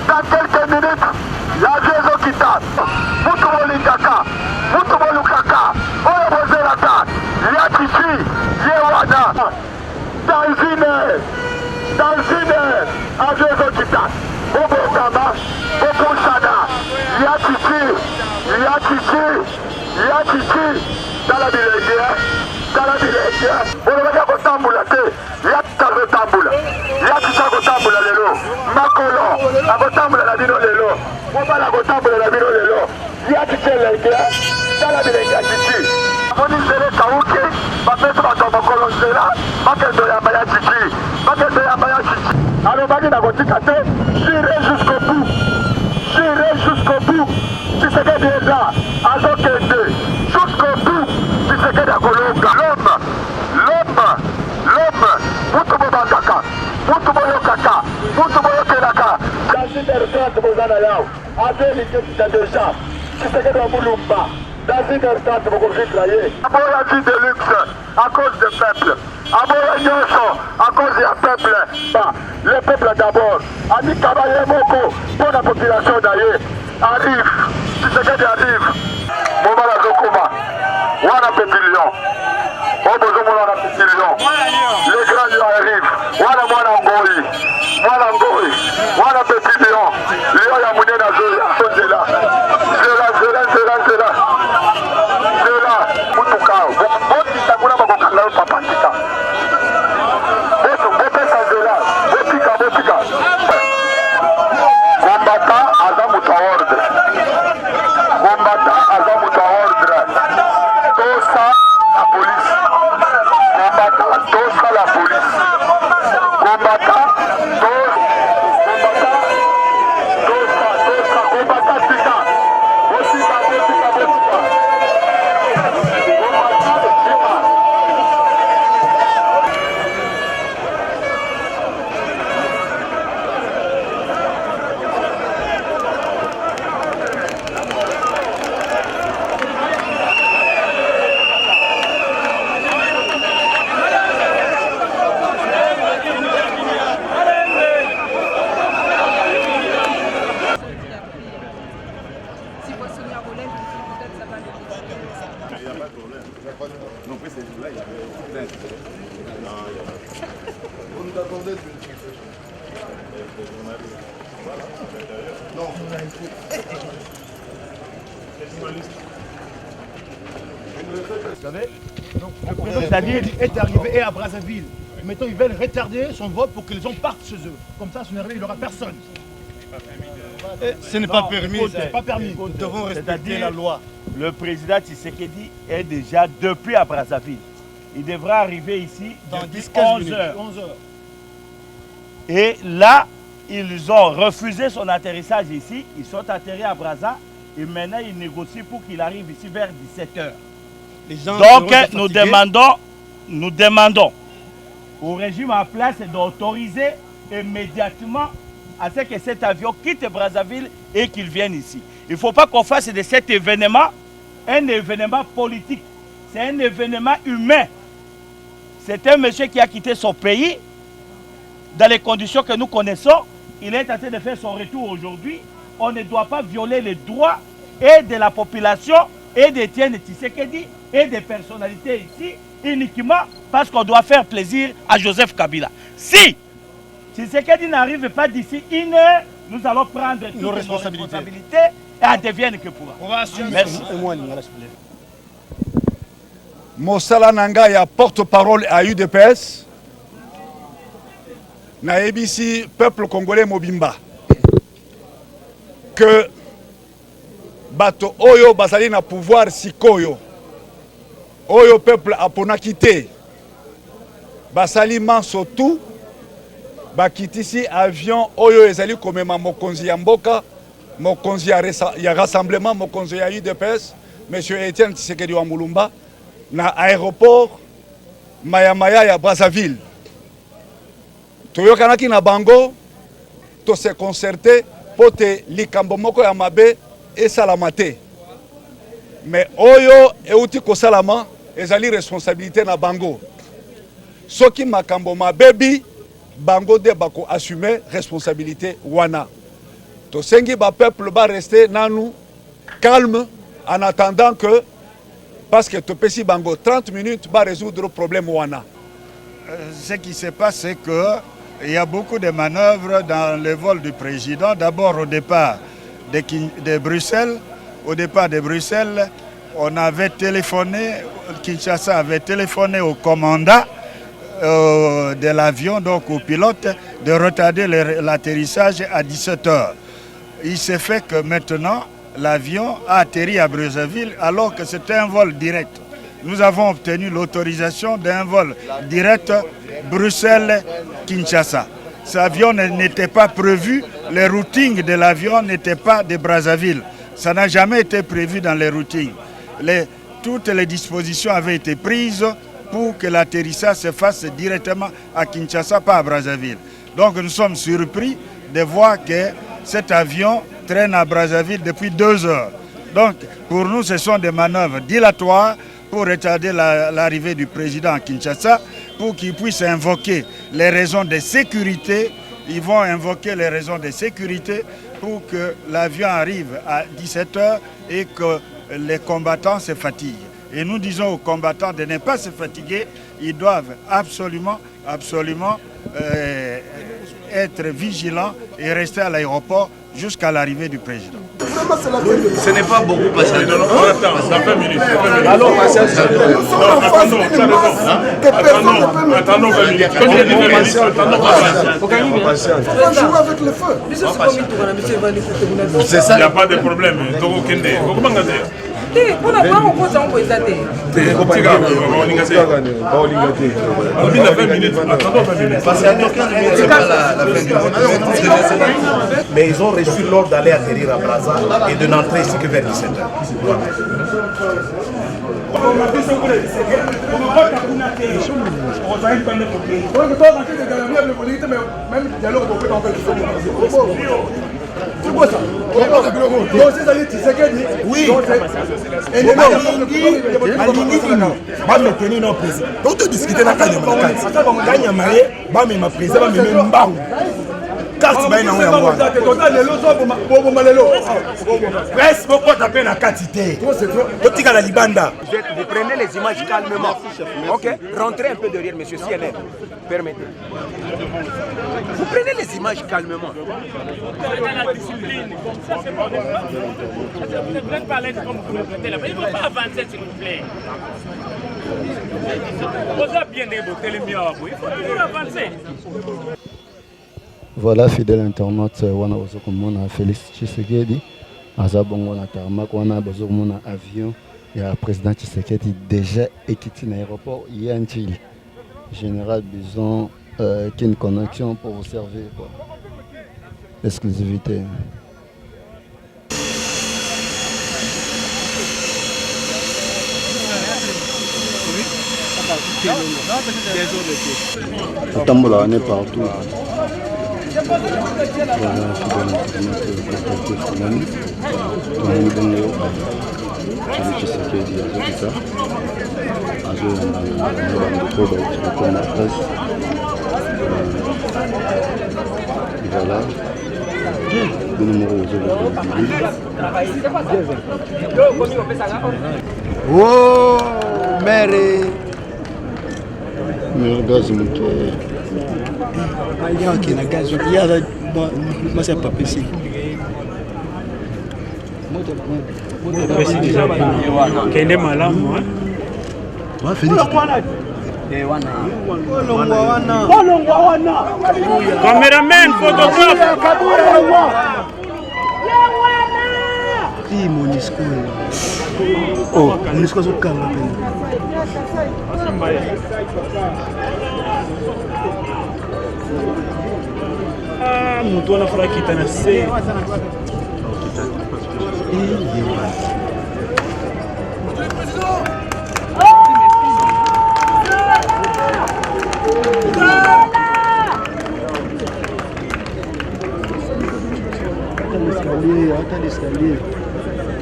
Dans quelques minutes, la Jésus qui tape. Mutumo Likaka, Mutumo Lukaka, Oyo Bozelaka, Yatichi, Yewana. Dans une heure, à Jésus qui tape. Bobo Kama, Bobo Shana, Yatichi, dans la bilégia, on va dire Tambula, Yataro Tambula, Yataro Tambula Lelo, Makolo, Agotambula la Bino Lelo, Mobala Gotambula la Bino Lelo, Yatiche Legia, dans la bilégia Chichi. On dit c'est le Kaouki, Bapeto Batomokolo Zela, Baketo Yamaya Chichi, Baketo Yamaya Chichi. Alors Bagi Nagotikate, j'irai jusqu'au bout, tu sais que est là, à Zokende, jusqu'au bout, tu sais que est à Kolonga. L'homme, Mutumo Mutumo Yokaka, Mutumo Yokelaka, Dans une retraite, vous en allez, avec les déjà, tu sais que dans Moulumba, dans une retraite, vous pouvez travailler. Aboya dit de luxe, à cause du peuple. Aboya Nyonso, à cause du peuple. Le peuple d'abord. Ami Kabaye Moko, pour la population d'ailleurs, arrive, tu sais que arrive. Momala Zokuma, Wana Pépilion. Les grands lions arrivent. Wana Ngoi, Wana Pépilion. Lion ya Mounena Zola. Zela. Mutukao. Boti Takuna Bakokanga Papatika. Bopesa Zela. Botika. Combattant Azamuta ordre. Tosa la police. Tosa la police. Combattant Vous savez, donc, le président Daniel est arrivé à Brazzaville. Mettons, ils veulent retarder son vote pour que les gens partent chez eux. Comme ça, il n'y aura personne. Ce n'est pas permis. C'est pas permis. Nous devons respecter la loi. Le président Tshisekedi est déjà depuis à Brazzaville. Il devra arriver ici dans 11 heures. Et là, ils ont refusé son atterrissage ici. Ils sont atterris à Brazza. Et maintenant, ils négocient pour qu'il arrive ici vers 17 heures. Donc, nous demandons au régime en place d'autoriser immédiatement à ce que cet avion quitte Brazzaville et qu'il vienne ici. Il ne faut pas qu'on fasse de cet événement un événement politique. C'est un événement humain. C'est un monsieur qui a quitté son pays dans les conditions que nous connaissons. Il est en train de faire son retour aujourd'hui. On ne doit pas violer les droits et de la population et d'Étienne Tshisekedi et des personnalités ici uniquement parce qu'on doit faire plaisir à Joseph Kabila. Si Tshisekedi n'arrive pas d'ici une heure, nous allons prendre toutes nos responsabilités et advienne que pourra. Merci. Mosala Nanga ya porte-parole à UDPS. Na ABC, peuple congolais mobimba. Que bato oyo bazali na pouvoir sikoyo. Oyo peuple apona quitté. Basali manso tout. Bakitisi avion oyo ezali komema mokonzi ya mboka. Mokonzi ya rassemblement, mokonzi ya UDPS. Monsieur Etienne Tshisekedi wa Mulumba. Na aéroport Mayamaya ya Brazzaville. Toyokanaki na bango, to se concerté pour te likambo moko ya mabe et salamate. Mais oyo euti ko salama ezali responsabilité na bango. Soki makambo mabebi bango de bako assumer responsabilité wana. To sengi ba peuple ba rester nanu calme en attendant que parce que Topesi Bango, 30 minutes, va résoudre le problème Wana. Ce qui se passe, c'est qu'il y a beaucoup de manœuvres dans le vol du président. D'abord, au départ de Bruxelles, on avait téléphoné, Kinshasa avait téléphoné au commandant de l'avion, donc au pilote, de retarder l'atterrissage à 17h. Il s'est fait que maintenant, l'avion a atterri à Brazzaville alors que c'était un vol direct. Nous avons obtenu l'autorisation d'un vol direct Bruxelles-Kinshasa. Cet avion n'était pas prévu, le routing de l'avion n'était pas de Brazzaville. Ça n'a jamais été prévu dans les routings. Toutes les dispositions avaient été prises pour que l'atterrissage se fasse directement à Kinshasa, pas à Brazzaville. Donc nous sommes surpris de voir que cet avion traîne à Brazzaville depuis 2 heures. Donc, pour nous, ce sont des manœuvres dilatoires pour retarder l'arrivée du président à Kinshasa, pour qu'il puisse invoquer les raisons de sécurité. Ils vont invoquer les raisons de sécurité pour que l'avion arrive à 17 heures et que les combattants se fatiguent. Et nous disons aux combattants de ne pas se fatiguer. Ils doivent absolument être vigilants et rester à l'aéroport jusqu'à l'arrivée du président. Ce n'est pas beaucoup passé. Alors, attendons 20 minutes. Jouer avec le feu. C'est ça. Il n'y a pas de problème. Mais ils ont reçu l'ordre d'aller atterrir à Brazza et de n'entrer ici que vers 17h. Oui, carte baina on yango presse beaucoup taper na quantité totika la libanda. Vous prenez les images calmement. OK, rentrez un peu derrière monsieur CNN. Permettez. Vous prenez les images calmement. La discipline, comme ça c'est pas bon. Vous ne pouvez pas l'aide comme vous le faites là. Il ne faut pas avancer s'il vous plaît. Vous avez bien déboté les miens, il faut toujours avancer. Voilà, fidèle internaute, wana ozokomona Félix Tshisekedi aza bongo na tarmac wana bazomona avion ya président Tshisekedi déjà équipé na aéroport Yantili. Général Bison qui a une connexion pour vous servir quoi. Exclusivité. Tambola on est partout. Voilà. Le numéro oh, Mary. Mary gaz il y a un gaz, il y a c'est pas possible. Merci déjà. Kende malamu. Cameraman, photographe. Monisco. Oh, Monisco est au camp. Ah, mtu anafurahi kitana se.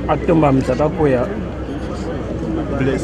Atomba mtatapo ya bless.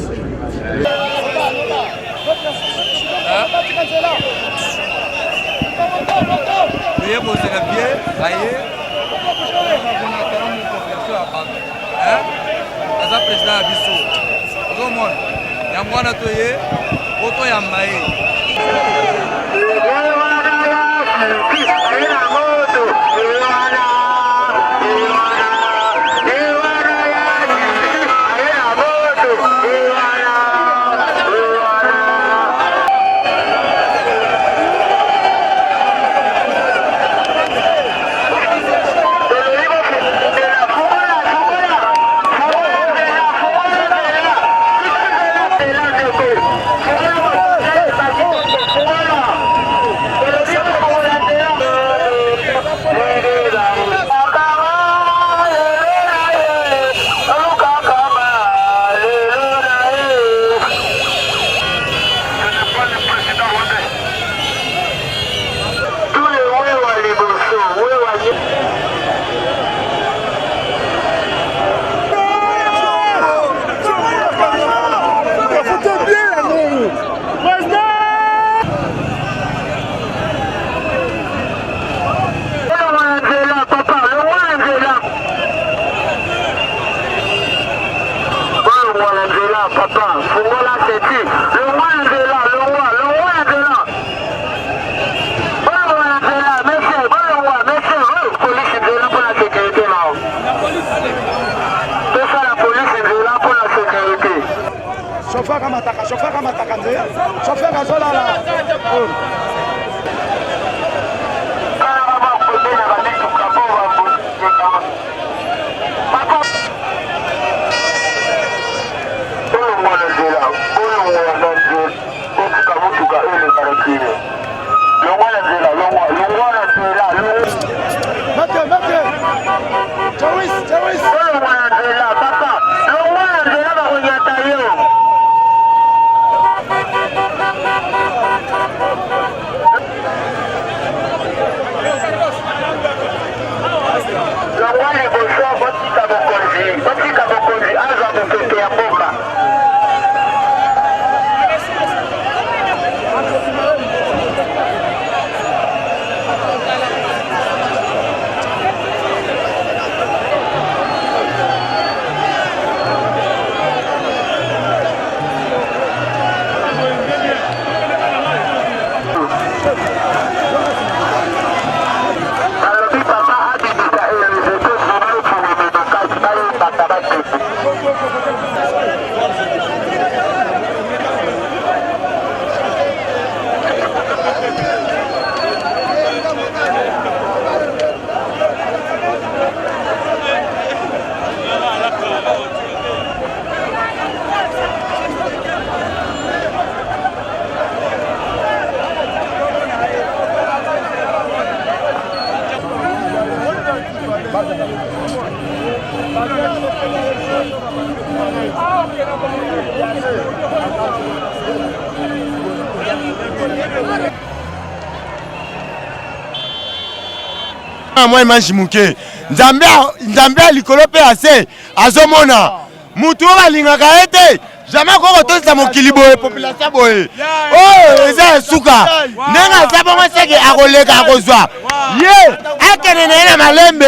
Moi image muke Nzambe likolo pe ase azomona mutu balingaka ete jamais ko toza mokili boye population boye oh eza suka nenga zabongo seke akoleka akozwa ye akene na malembe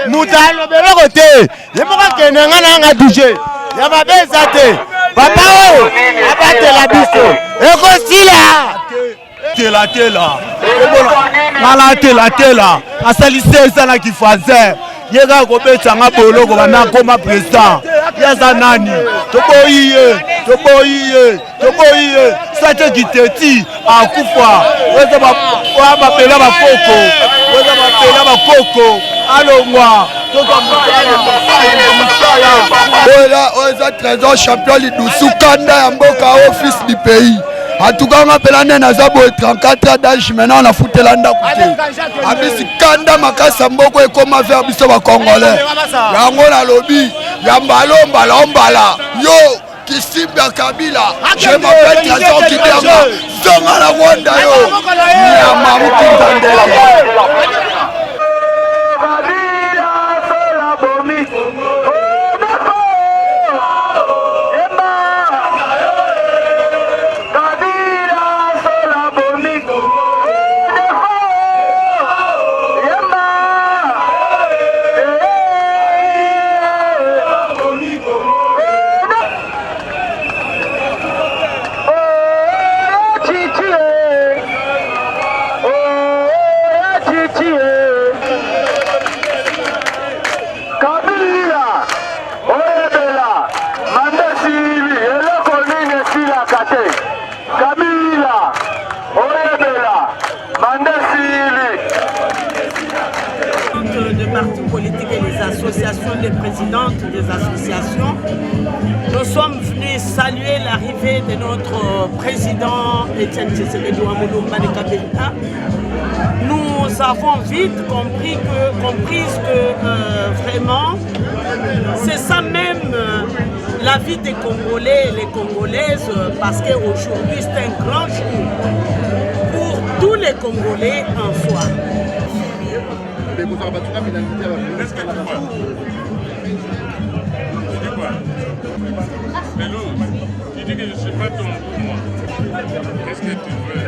mutu alobelo te ye moko kene ngana toucher ya mabeza te papa o abatela biso ekosila tela mala tela asalise ezala kifaze yega kobetsanga boloko bana koma président yaza nani toboyiye sate kiteti akufa weza bapela bakoko alongwa oza trésor champion lidusu kanda ya mboka office du pays. En tout cas, on appelle un azabo 34 ans d'âge maintenant on a foutu l'anda côté. Abisi kanda makasa mboko et comment faire biso ba congolais. Yango na lobby, yambala yo Kisimba Kabila. Je m'appelle Trésor Kibanga. Zonga la Rwanda yo. Nyama mukindandela. Les présidentes des associations, nous sommes venus saluer l'arrivée de notre président Etienne Tshisekedi Wamulumba de Kabila. Nous avons vite compris que vraiment c'est ça même la vie des Congolais et les Congolaises, parce qu'aujourd'hui c'est un grand jour pour tous les Congolais en soi. Mais l'autre, tu dis que je ne suis pas ton pour moi. Qu'est-ce que tu veux?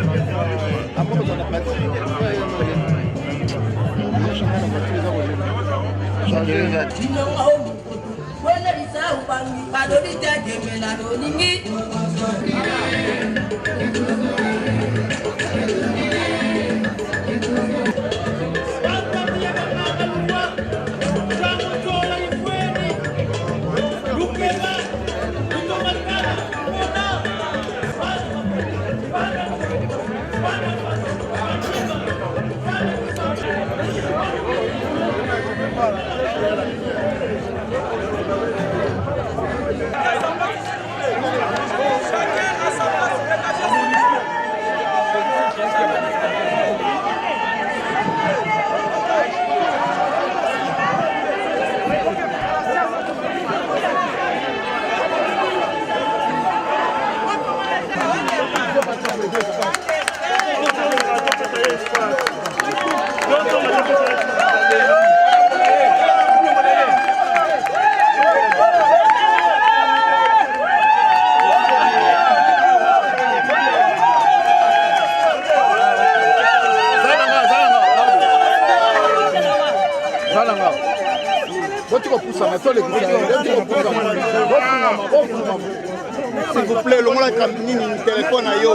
S'il vous plaît, l'on a le téléphone à yo.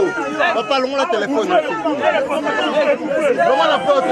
Papa, l'on a le téléphone. L'on a la porte.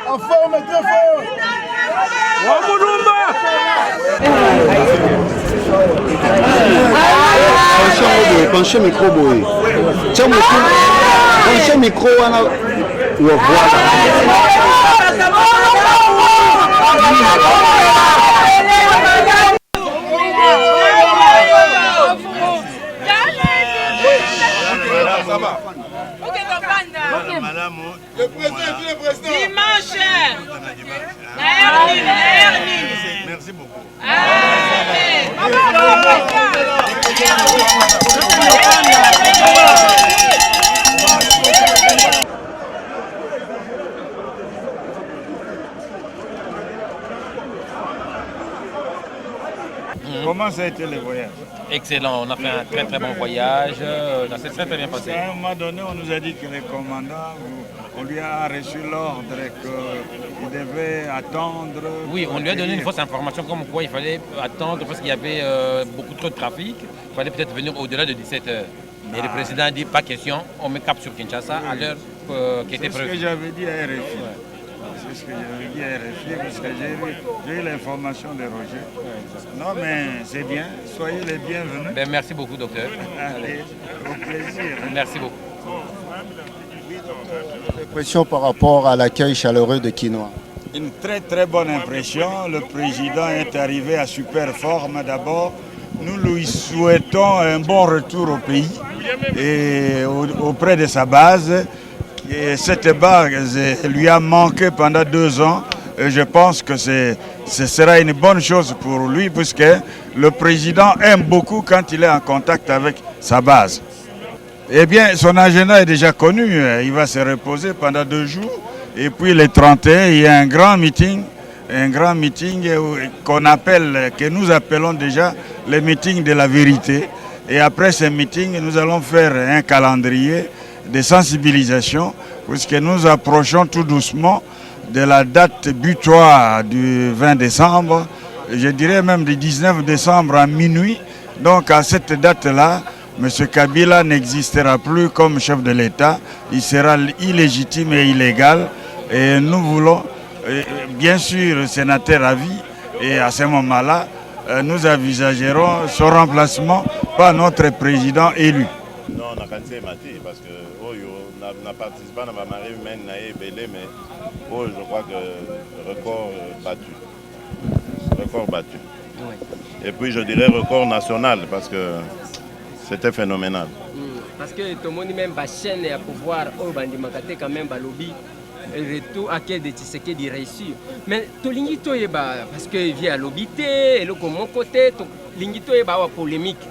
En forme, très fort. Penchez micro boy. Tiens penchez micro voilà. Le président, le président. Dimanche. Merci beaucoup. Comment ça a été le voyage? Excellent, on a fait un très très bon voyage, ça s'est très très bien passé. À un moment donné, on nous a dit que le commandant, on lui a reçu l'ordre qu'il devait attendre. Oui, on lui a donné une fausse information comme quoi il fallait attendre parce qu'il y avait beaucoup trop de trafic, il fallait peut-être venir au-delà de 17h. Mais le président a dit pas question, on met cap sur Kinshasa à l'heure qui était prévue. C'est ce que j'avais dit à RFI. C'est ce que j'avais dit à RFI parce que j'ai eu l'information de Roger. Non mais c'est bien, soyez les bienvenus. Ben, merci beaucoup docteur. Allez, au plaisir. Merci beaucoup. Impression par rapport à l'accueil chaleureux de Quinoa. Une très très bonne impression. Le président est arrivé à super forme d'abord. Nous lui souhaitons un bon retour au pays et auprès de sa base. Et cette base lui a manqué pendant 2 ans. Et je pense que ce sera une bonne chose pour lui puisque le président aime beaucoup quand il est en contact avec sa base. Eh bien, son agenda est déjà connu. Il va se reposer pendant 2 jours. Et puis le 31, il y a un grand meeting que nous appelons déjà le meeting de la vérité. Et après ce meeting, nous allons faire un calendrier de sensibilisation, puisque nous approchons tout doucement de la date butoir du 20 décembre, je dirais même du 19 décembre à minuit. Donc à cette date-là, M. Kabila n'existera plus comme chef de l'État, il sera illégitime et illégal. Et nous voulons, bien sûr, sénateur à vie, et à ce moment-là, nous envisagerons son remplacement par notre président élu. Non, on a cansé Mati parce que on a participé à la marée humaine, mais je crois que record battu. Record battu. Oui. Et puis je dirais record national parce que c'était phénoménal. Parce que tout le monde même la chaîne à pouvoir quand même lobby retour à quel de Tshisekedi réussir. Mais tout l'ingito parce que via l'obité et le comment côté tout l'ingito est polémique.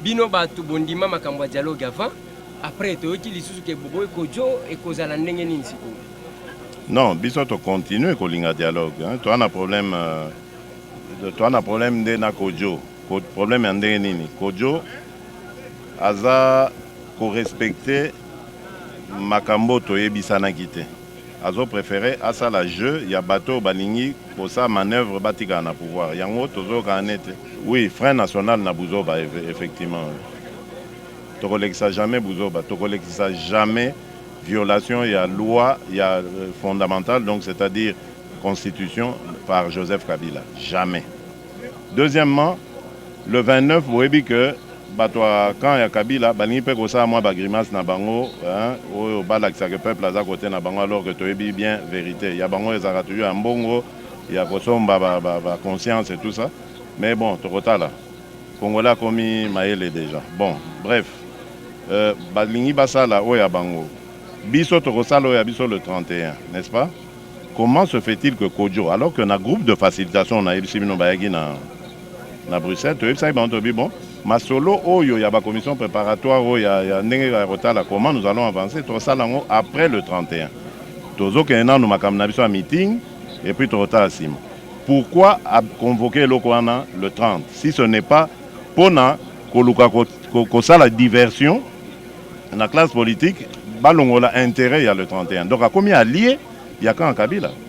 Bino ba tout bondima makambo dialogue avant. Après, tu as dit que Bobo et Kojo et Kozala Nengenin. Non, biso to continue ko linga dialogue. Tu as un problème de na Kojo. Problème ande nini. Kojo aza ko respecter makambo to yebisana kité. Azo préféré asa la jeu ya bateau balingi pour sa manœuvre batika na pouvoir. Yango tozo kanete. Oui, frein national na buzoba effectivement. Tokolexa jamais Bouzoba, Tokolexa jamais violation, il y a loi, il y a fondamentale, donc c'est-à-dire constitution par Joseph Kabila. Jamais. Deuxièmement, le 29, vous voyez que quand il y a Kabila, il peut que ça moi grimace na bango, au balak que peuple à côté na bango alors que tu es bien vérité. Il y a bango ils ont toujours un bongo, il y a conscience et tout ça. Mais bon, tu là. Congolais a commis Maël déjà. Bon, bref. Balingi Basala Oya Bango. Biso Torosalo Oya Biso le 31, n'est-ce pas? Comment se fait-il que Kodjo, alors qu'un groupe de facilitation, on a eu na Bruxelles, tu sais, bon, ma solo, il y a la commission préparatoire, il y a un comment nous allons avancer, Torosalo après le 31. Tozo Kena, nous avons un meeting, et puis Torosalo Sim. Pourquoi convoquer Lokwana le 30 si ce n'est pas pour la diversion dans la classe politique, il y a intérêt, il y a le 31. Donc, à combien alliés, il y a qu'un Kabila.